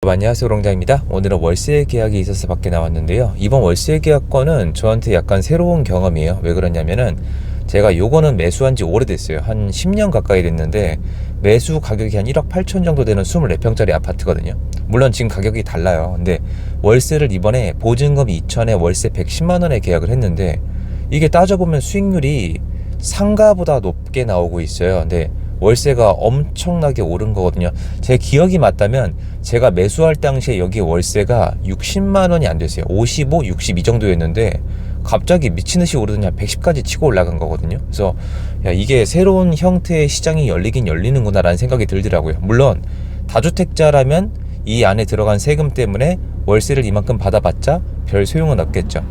안녕하세요, 롱장입니다. 오늘은 월세 계약이 있어서 밖에 나왔는데요. 이번 월세 계약건은 저한테 약간 새로운 경험이에요. 왜 그러냐면은 제가 요거는 매수한 지 오래됐어요. 한 10년 가까이 됐는데 매수 가격이 한 1억 8천 정도 되는 24평짜리 아파트거든요. 물론 지금 가격이 달라요. 근데 월세를 이번에 보증금 2천에 월세 110만 원에 계약을 했는데 이게 따져보면 수익률이 상가보다 높게 나오고 있어요. 근데 월세가 엄청나게 오른 거거든요. 제 기억이 맞다면 제가 매수할 당시에 여기 월세가 60만 원이 안 됐어요. 55, 62 정도였는데 갑자기 미친듯이 오르더니 110까지 치고 올라간 거거든요. 그래서 야, 이게 새로운 형태의 시장이 열리긴 열리는구나 라는 생각이 들더라고요. 물론 다주택자라면 이 안에 들어간 세금 때문에 월세를 이만큼 받아봤자 별 소용은 없겠죠.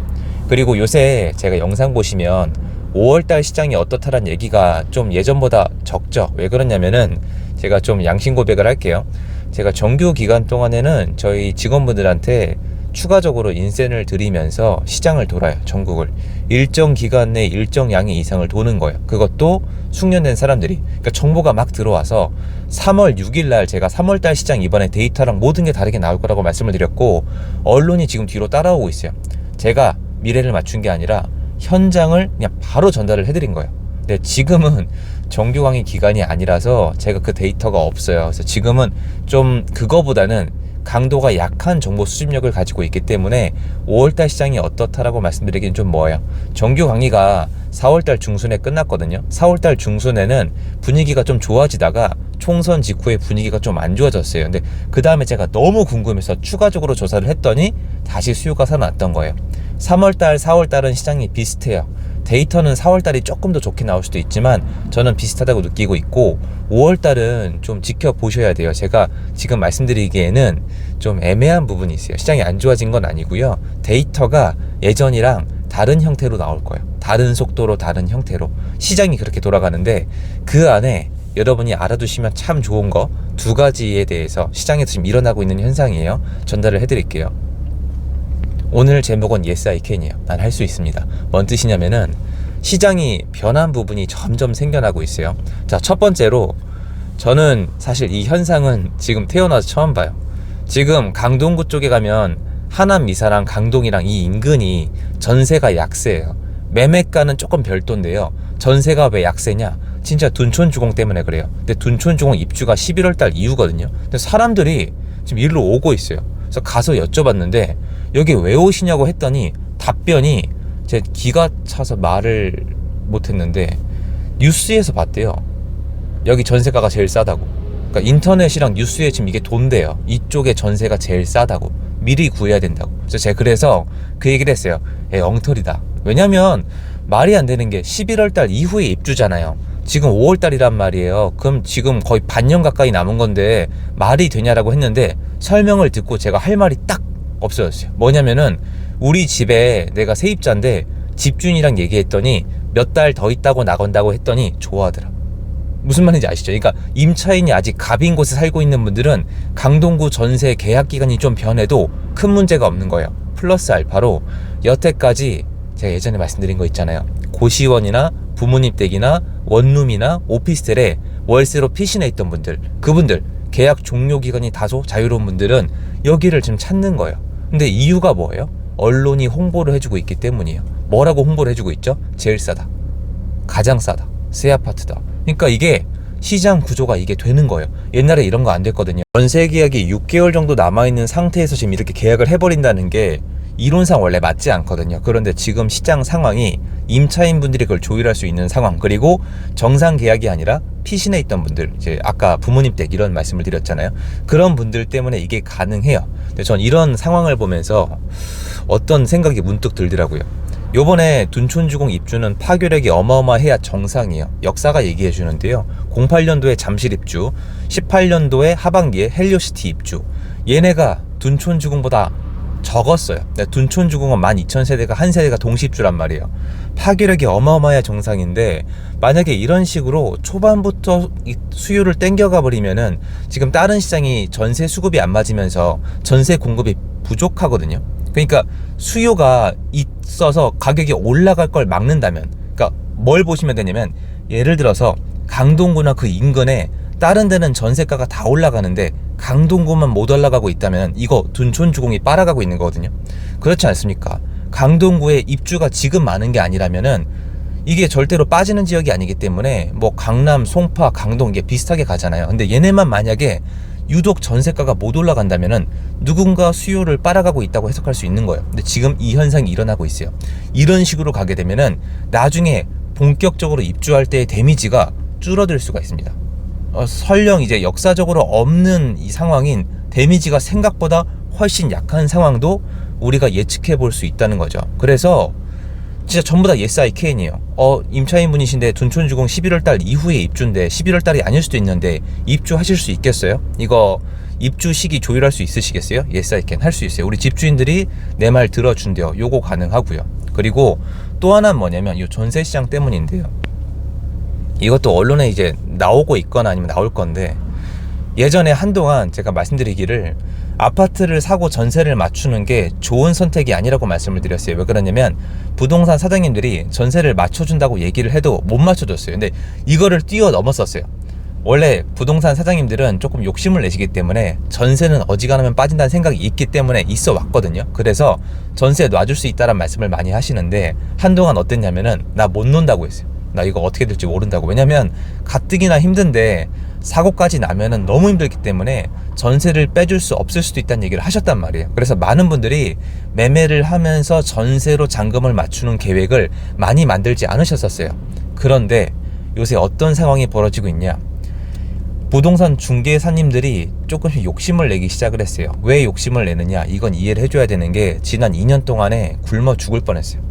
그리고 요새 제가 영상 보시면 5월달 시장이 어떻다란 얘기가 좀 예전보다 적죠. 왜 그러냐면은 제가 좀 양심 고백을 할게요. 제가 정규 기간 동안에는 저희 직원분들한테 추가적으로 인센을 드리면서 시장을 돌아요. 전국을. 일정 기간 내 일정 양의 이상을 도는 거예요. 그것도 숙련된 사람들이. 그러니까 정보가 막 들어와서 3월 6일 날 제가 3월달 시장 이번에 데이터랑 모든 게 다르게 나올 거라고 말씀을 드렸고 언론이 지금 뒤로 따라오고 있어요. 제가 미래를 맞춘 게 아니라 현장을 그냥 바로 전달을 해드린 거예요. 근데 지금은 정규 강의 기간이 아니라서 제가 그 데이터가 없어요. 그래서 지금은 좀 그거보다는 강도가 약한 정보 수집력을 가지고 있기 때문에 5월달 시장이 어떻다라고 말씀드리기는 좀 뭐예요. 정규 강의가 4월달 중순에 끝났거든요. 4월달 중순에는 분위기가 좀 좋아지다가 총선 직후에 분위기가 좀 안 좋아졌어요. 근데 그 다음에 제가 너무 궁금해서 추가적으로 조사를 했더니 다시 수요가 살아났던 거예요. 3월달, 4월달은 시장이 비슷해요. 데이터는 4월달이 조금 더 좋게 나올 수도 있지만 저는 비슷하다고 느끼고 있고 5월달은 좀 지켜보셔야 돼요. 제가 지금 말씀드리기에는 좀 애매한 부분이 있어요. 시장이 안 좋아진 건 아니고요. 데이터가 예전이랑 다른 형태로 나올 거예요. 다른 속도로 다른 형태로 시장이 그렇게 돌아가는데 그 안에 여러분이 알아두시면 참 좋은 거 두 가지에 대해서 시장에서 지금 일어나고 있는 현상이에요. 전달을 해드릴게요. 오늘 제목은 Yes I Can이에요. 난 할 수 있습니다. 뭔 뜻이냐면은 시장이 변한 부분이 점점 생겨나고 있어요. 자, 첫 번째로 저는 사실 이 현상은 지금 태어나서 처음 봐요. 지금 강동구 쪽에 가면 하남 미사랑 강동이랑 이 인근이 전세가 약세예요. 매매가는 조금 별도인데요. 전세가 왜 약세냐? 진짜 둔촌주공 때문에 그래요. 근데 둔촌주공 입주가 11월 달 이후거든요. 근데 사람들이 지금 일로 오고 있어요. 그래서 가서 여쭤봤는데 여기 왜 오시냐고 했더니 답변이 제 기가 차서 말을 못했는데 뉴스에서 봤대요. 여기 전세가가 제일 싸다고. 그러니까 인터넷이랑 뉴스에 지금 이게 돈대요. 이쪽에 전세가 제일 싸다고. 미리 구해야 된다고. 그래서 그 얘기를 했어요. 엉터리다. 왜냐면 말이 안 되는 게 11월 달 이후에 입주잖아요. 지금 5월 달이란 말이에요. 그럼 지금 거의 반년 가까이 남은 건데 말이 되냐라고 했는데 설명을 듣고 제가 할 말이 딱 없어졌어요. 뭐냐면은 우리 집에 내가 세입자인데 집주인이랑 얘기했더니 몇 달 더 있다고 나간다고 했더니 좋아하더라. 무슨 말인지 아시죠? 그러니까 임차인이 아직 갑인 곳에 살고 있는 분들은 강동구 전세 계약 기간이 좀 변해도 큰 문제가 없는 거예요. 플러스 알파로 여태까지 제가 예전에 말씀드린 거 있잖아요. 고시원이나 부모님 댁이나 원룸이나 오피스텔에 월세로 피신해 있던 분들, 그분들 계약 종료 기간이 다소 자유로운 분들은 여기를 지금 찾는 거예요. 근데 이유가 뭐예요? 언론이 홍보를 해주고 있기 때문이에요. 뭐라고 홍보를 해주고 있죠? 제일 싸다, 가장 싸다, 새 아파트다. 그러니까 이게 시장 구조가 이게 되는 거예요. 옛날에 이런 거 안 됐거든요. 전세 계약이 6개월 정도 남아있는 상태에서 지금 이렇게 계약을 해버린다는 게 이론상 원래 맞지 않거든요. 그런데 지금 시장 상황이 임차인분들이 그걸 조율할 수 있는 상황, 그리고 정상 계약이 아니라 피신해 있던 분들, 이제 아까 부모님 댁 이런 말씀을 드렸잖아요. 그런 분들 때문에 이게 가능해요. 근데 전 이런 상황을 보면서 어떤 생각이 문득 들더라고요. 요번에 둔촌주공 입주는 파괴력이 어마어마해야 정상이에요. 역사가 얘기해 주는데요. 08년도에 잠실 입주, 18년도에 하반기에 헬리오시티 입주. 얘네가 둔촌주공보다 적었어요. 둔촌주공은 12,000세대가 한 세대가 동시입주란 말이에요. 파괴력이 어마어마해야 정상인데 만약에 이런 식으로 초반부터 수요를 땡겨가 버리면은 지금 다른 시장이 전세 수급이 안 맞으면서 전세 공급이 부족하거든요. 그러니까 수요가 있어서 가격이 올라갈 걸 막는다면, 그러니까 뭘 보시면 되냐면 예를 들어서 강동구나 그 인근에 다른 데는 전세가가 다 올라가는데 강동구만 못 올라가고 있다면 이거 둔촌주공이 빨아가고 있는 거거든요. 그렇지 않습니까? 강동구에 입주가 지금 많은 게 아니라면은 이게 절대로 빠지는 지역이 아니기 때문에 뭐 강남, 송파, 강동 이게 비슷하게 가잖아요. 근데 얘네만 만약에 유독 전세가가 못 올라간다면은 누군가 수요를 빨아가고 있다고 해석할 수 있는 거예요. 근데 지금 이 현상이 일어나고 있어요. 이런 식으로 가게 되면은 나중에 본격적으로 입주할 때의 데미지가 줄어들 수가 있습니다. 설령 이제 역사적으로 없는 이 상황인 데미지가 생각보다 훨씬 약한 상황도 우리가 예측해 볼 수 있다는 거죠. 그래서 진짜 전부 다 yes I can이에요. 임차인 분이신데 둔촌주공 11월 달 이후에 입주인데 11월 달이 아닐 수도 있는데 입주하실 수 있겠어요? 이거 입주 시기 조율할 수 있으시겠어요? yes I can 할 수 있어요. 우리 집주인들이 내 말 들어준대요. 요거 가능하고요. 그리고 또 하나는 뭐냐면 이 전세 시장 때문인데요. 이것도 언론에 이제 나오고 있거나 아니면 나올 건데, 예전에 한동안 제가 말씀드리기를 아파트를 사고 전세를 맞추는 게 좋은 선택이 아니라고 말씀을 드렸어요. 왜 그러냐면 부동산 사장님들이 전세를 맞춰준다고 얘기를 해도 못 맞춰줬어요. 근데 이거를 뛰어넘었었어요. 원래 부동산 사장님들은 조금 욕심을 내시기 때문에 전세는 어지간하면 빠진다는 생각이 있기 때문에 있어 왔거든요. 그래서 전세 놔줄 수 있다는 말씀을 많이 하시는데, 한동안 어땠냐면은 나 못 논다고 했어요. 나 이거 어떻게 될지 모른다고. 왜냐면 가뜩이나 힘든데 사고까지 나면은 너무 힘들기 때문에 전세를 빼줄 수 없을 수도 있다는 얘기를 하셨단 말이에요. 그래서 많은 분들이 매매를 하면서 전세로 잔금을 맞추는 계획을 많이 만들지 않으셨었어요. 그런데 요새 어떤 상황이 벌어지고 있냐, 부동산 중개사님들이 조금씩 욕심을 내기 시작을 했어요. 왜 욕심을 내느냐, 이건 이해를 해줘야 되는 게 지난 2년 동안에 굶어 죽을 뻔했어요.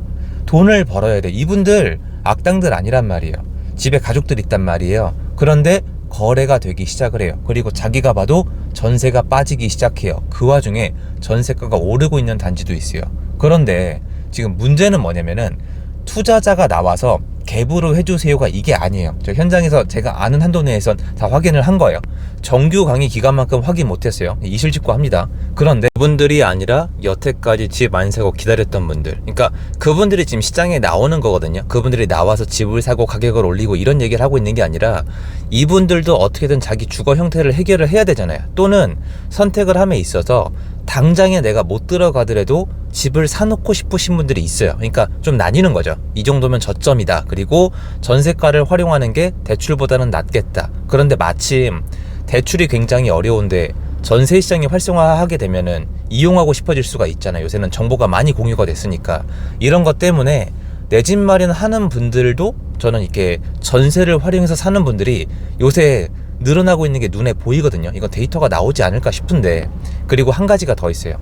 돈을 벌어야 돼. 이분들 악당들 아니란 말이에요. 집에 가족들 있단 말이에요. 그런데 거래가 되기 시작을 해요. 그리고 자기가 봐도 전세가 빠지기 시작해요. 그 와중에 전세가가 오르고 있는 단지도 있어요. 그런데 지금 문제는 뭐냐면은 투자자가 나와서 갭으로 해주세요가 이게 아니에요. 저 현장에서 제가 아는 한도 내에선 다 확인을 한 거예요. 정규 강의 기간만큼 확인 못했어요. 이실직고합니다. 그런데 그분들이 아니라 여태까지 집 안 사고 기다렸던 분들, 그러니까 그분들이 지금 시장에 나오는 거거든요. 그분들이 나와서 집을 사고 가격을 올리고 이런 얘기를 하고 있는 게 아니라 이분들도 어떻게든 자기 주거 형태를 해결을 해야 되잖아요. 또는 선택을 함에 있어서 당장에 내가 못 들어가더라도 집을 사놓고 싶으신 분들이 있어요. 그러니까 좀 나뉘는 거죠. 이 정도면 저점이다. 그리고 전세가를 활용하는 게 대출보다는 낫겠다. 그런데 마침 대출이 굉장히 어려운데 전세 시장이 활성화하게 되면은 이용하고 싶어질 수가 있잖아요. 요새는 정보가 많이 공유가 됐으니까. 이런 것 때문에 내 집 마련하는 분들도 저는 이렇게 전세를 활용해서 사는 분들이 요새 늘어나고 있는 게 눈에 보이거든요. 이건 데이터가 나오지 않을까 싶은데, 그리고 한 가지가 더 있어요.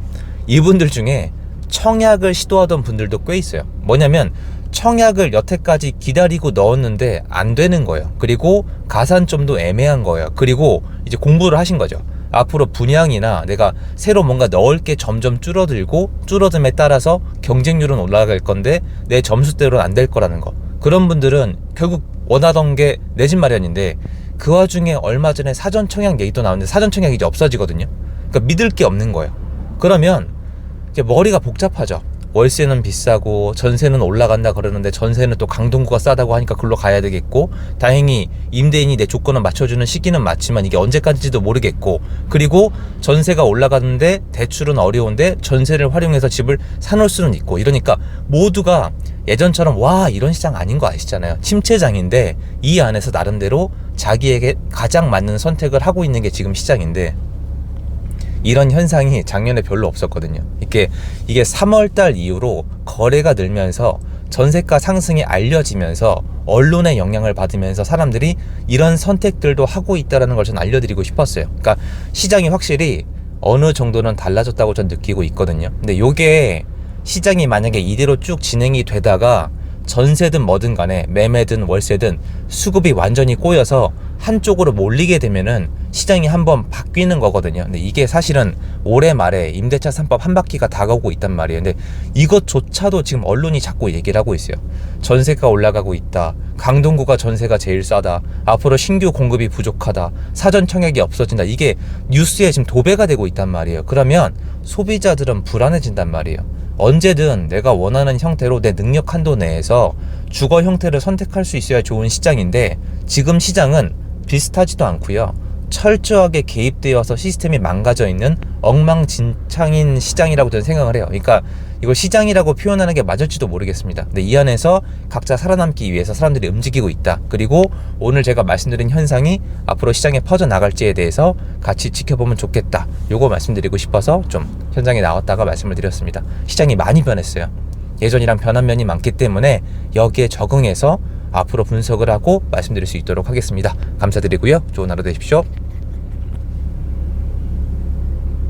이분들 중에 청약을 시도하던 분들도 꽤 있어요. 뭐냐면 청약을 여태까지 기다리고 넣었는데 안 되는 거예요. 그리고 가산점도 애매한 거예요. 그리고 이제 공부를 하신 거죠. 앞으로 분양이나 내가 새로 뭔가 넣을 게 점점 줄어들고 줄어듦에 따라서 경쟁률은 올라갈 건데 내 점수대로는 안 될 거라는 거. 그런 분들은 결국 원하던 게 내 집 마련인데 그 와중에 얼마 전에 사전 청약 얘기도 나오는데 사전 청약이 이제 없어지거든요. 그러니까 믿을 게 없는 거예요. 그러면 이제 머리가 복잡하죠. 월세는 비싸고 전세는 올라간다 그러는데 전세는 또 강동구가 싸다고 하니까 글로 가야 되겠고, 다행히 임대인이 내 조건을 맞춰주는 시기는 맞지만 이게 언제까지도 모르겠고, 그리고 전세가 올라가는데 대출은 어려운데 전세를 활용해서 집을 사놓을 수는 있고, 이러니까 모두가 예전처럼 와 이런 시장 아닌 거 아시잖아요. 침체장인데 이 안에서 나름대로 자기에게 가장 맞는 선택을 하고 있는 게 지금 시장인데, 이런 현상이 작년에 별로 없었거든요. 이게 3월달 이후로 거래가 늘면서 전세가 상승이 알려지면서 언론의 영향을 받으면서 사람들이 이런 선택들도 하고 있다는 걸 저는 알려드리고 싶었어요. 그러니까 시장이 확실히 어느 정도는 달라졌다고 저는 느끼고 있거든요. 근데 요게 시장이 만약에 이대로 쭉 진행이 되다가 전세든 뭐든 간에 매매든 월세든 수급이 완전히 꼬여서 한쪽으로 몰리게 되면은 시장이 한번 바뀌는 거거든요. 근데 이게 사실은 올해 말에 임대차 3법 한 바퀴가 다가오고 있단 말이에요. 근데 이것조차도 지금 언론이 자꾸 얘기를 하고 있어요. 전세가 올라가고 있다. 강동구가 전세가 제일 싸다. 앞으로 신규 공급이 부족하다. 사전 청약이 없어진다. 이게 뉴스에 지금 도배가 되고 있단 말이에요. 그러면 소비자들은 불안해진단 말이에요. 언제든 내가 원하는 형태로 내 능력 한도 내에서 주거 형태를 선택할 수 있어야 좋은 시장인데, 지금 시장은 비슷하지도 않고요. 철저하게 개입되어서 시스템이 망가져 있는 엉망진창인 시장이라고 저는 생각을 해요. 그러니까 이걸 시장이라고 표현하는 게 맞을지도 모르겠습니다. 근데 이 안에서 각자 살아남기 위해서 사람들이 움직이고 있다. 그리고 오늘 제가 말씀드린 현상이 앞으로 시장에 퍼져나갈지에 대해서 같이 지켜보면 좋겠다. 요거 말씀드리고 싶어서 좀 현장에 나왔다가 말씀을 드렸습니다. 시장이 많이 변했어요. 예전이랑 변한 면이 많기 때문에 여기에 적응해서 앞으로 분석을 하고 말씀드릴 수 있도록 하겠습니다. 감사드리고요. 좋은 하루 되십시오.